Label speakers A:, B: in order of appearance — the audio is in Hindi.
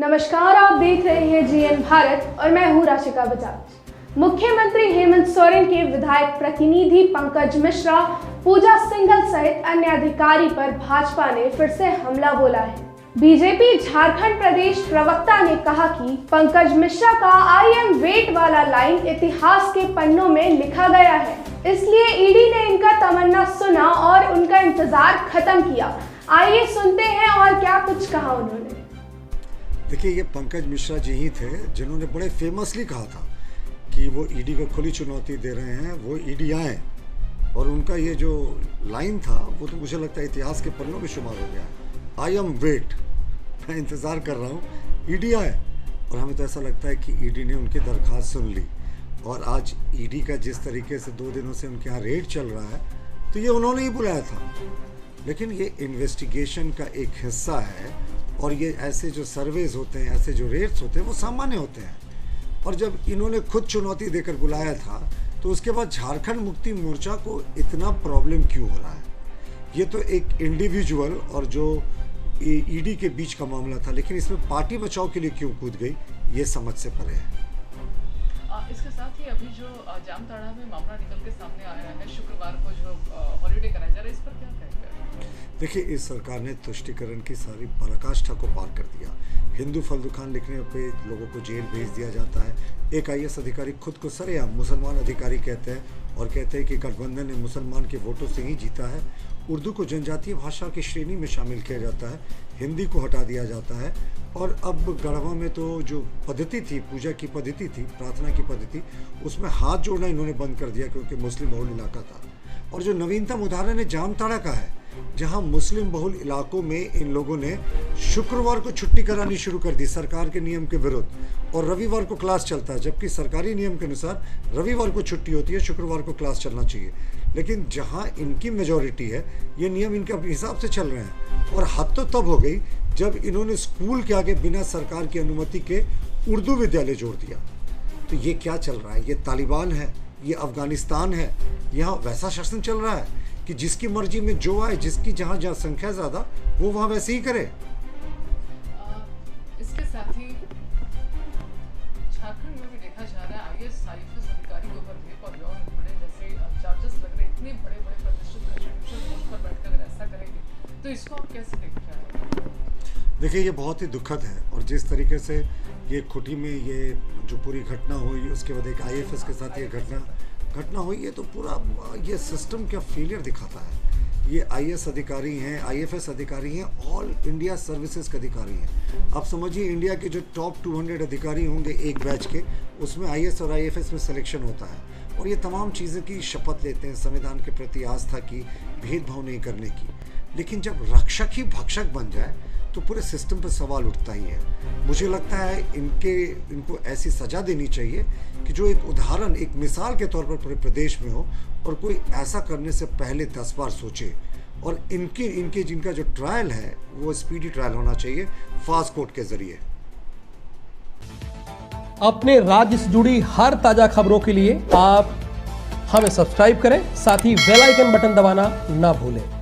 A: नमस्कार, आप देख रहे हैं जीएन भारत और मैं हूं राशिका बजाज। मुख्यमंत्री हेमंत सोरेन के विधायक प्रतिनिधि पंकज मिश्रा, पूजा सिंघल सहित अन्य अधिकारी पर भाजपा ने फिर से हमला बोला है। बीजेपी झारखंड प्रदेश प्रवक्ता ने कहा कि पंकज मिश्रा का आई एम वेट वाला लाइन इतिहास के पन्नों में लिखा गया है, इसलिए ईडी ने इनका तमन्ना सुना और उनका इंतजार खत्म किया। आइए सुनते हैं और क्या कुछ कहा उन्होंने।
B: देखिए, ये पंकज मिश्रा जी ही थे जिन्होंने बड़े फेमसली कहा था कि वो ईडी को खुली चुनौती दे रहे हैं, वो ईडी आए। और उनका ये जो लाइन था वो तो मुझे लगता है इतिहास के पन्नों में शुमार हो गया। आई एम वेट, मैं इंतज़ार कर रहा हूँ, ईडी आए। और हमें तो ऐसा लगता है कि ईडी ने उनकी दरख्वास्त सुन ली। और आज ईडी का जिस तरीके से 2 दिनों से उनके यहाँ रेड चल रहा है, तो ये उन्होंने ही बुलाया था। लेकिन ये इन्वेस्टिगेशन का एक हिस्सा है और ये ऐसे जो सर्वेज होते हैं, ऐसे जो रेड्स होते हैं, वो सामान्य होते हैं। और जब इन्होंने खुद चुनौती देकर बुलाया था, तो उसके बाद झारखंड मुक्ति मोर्चा को इतना प्रॉब्लम क्यों हो रहा है? ये तो एक इंडिविजुअल और जो ईडी के बीच का मामला था, लेकिन इसमें पार्टी बचाव के लिए क्यों कूद गई, ये समझ से परे है।
C: इसके साथ ही अभी जो जामताड़ा में मामला निकल के सामने आया है, शुक्रवार को जो हॉलीडे कराया जा रहा है, इस पर क्या कहेंगे?
B: देखिए, इस सरकार ने तुष्टिकरण की सारी पराकाष्ठा को पार कर दिया। हिंदू फल्दुखान लिखने पे लोगों को जेल भेज दिया जाता है। एक आईएएस अधिकारी खुद को सरेआम मुसलमान अधिकारी कहते हैं और कहते हैं कि गठबंधन ने मुसलमान के वोटों से ही जीता है। उर्दू को जनजातीय भाषा की श्रेणी में शामिल किया जाता है, हिंदी को हटा दिया जाता है। और अब गढ़वा में तो जो पद्धति थी, पूजा की पद्धति थी, प्रार्थना की पद्धति, उसमें हाथ जोड़ना इन्होंने बंद कर दिया क्योंकि मुस्लिम बहुल इलाका था। और जो नवीनतम उदाहरण है जामताड़ा का है, जहां मुस्लिम बहुल इलाकों में इन लोगों ने शुक्रवार को छुट्टी करानी शुरू कर दी सरकार के नियम के विरुद्ध। और रविवार को क्लास चलता है, जबकि सरकारी नियम के अनुसार रविवार को छुट्टी होती है, शुक्रवार को क्लास चलना चाहिए। लेकिन जहां इनकी मेजॉरिटी है, ये नियम इनके अपने हिसाब से चल रहे हैं। और हद तो तब हो गई जब इन्होंने स्कूल के आगे बिना सरकार की अनुमति के उर्दू विद्यालय जोड़ दिया। तो ये क्या चल रहा है? ये तालिबान है, ये अफगानिस्तान है। यहाँ वैसा शासन चल रहा है कि जिसकी मर्जी में जो आए, जिसकी जहाँ जहाँ संख्या ज़्यादा, वो वहाँ वैसे ही करे।
C: इसके साथ ही झारखंड में भी देखा जा रहा है आईएएस आईएफएस अधिकारी के ऊपर रेप और यौन उत्पीड़न जैसे चार्जेस लग रहे। इतने बड़े बड़े प्रतिष्ठित कॉन्स्टिट्यूशन पोस्ट पर बैठकर अगर ऐसा करेंगे तो इसको आप कैसे देख रहे हैं?
B: देखिए, ये बहुत ही दुखद है। और जिस तरीके से ये खुटी में ये जो पूरी घटना हुई, उसके बाद एक आईएफएस के साथ ये घटना हुई, ये तो पूरा ये सिस्टम का फेलियर दिखाता है। ये आईएएस अधिकारी हैं, आईएफएस अधिकारी हैं, ऑल इंडिया सर्विसेज के अधिकारी हैं। आप समझिए, इंडिया के जो टॉप 200 अधिकारी होंगे एक बैच के, उसमें आईएएस और आईएफएस में सिलेक्शन होता है। और ये तमाम चीज़ों की शपथ लेते हैं, संविधान के प्रति आस्था की, भेदभाव नहीं करने की। लेकिन जब रक्षक ही भक्षक बन जाए तो पूरे सिस्टम पर सवाल उठता ही है। मुझे लगता है इनको ऐसी सज़ा देनी चाहिए कि जो एक उदाहरण, एक मिसाल के तौर पर पूरे प्रदेश में हो, और कोई ऐसा करने से पहले 10 बार सोचे। और इनके जिनका जो ट्रायल है वो स्पीडी ट्रायल होना चाहिए, फास्ट कोर्ट के जरिए।
D: अपने राज्य से जुड़ी हर ताजा खबरों के लिए आप हमें सब्सक्राइब करें, साथ ही बेल आइकन बटन दबाना ना भूलें।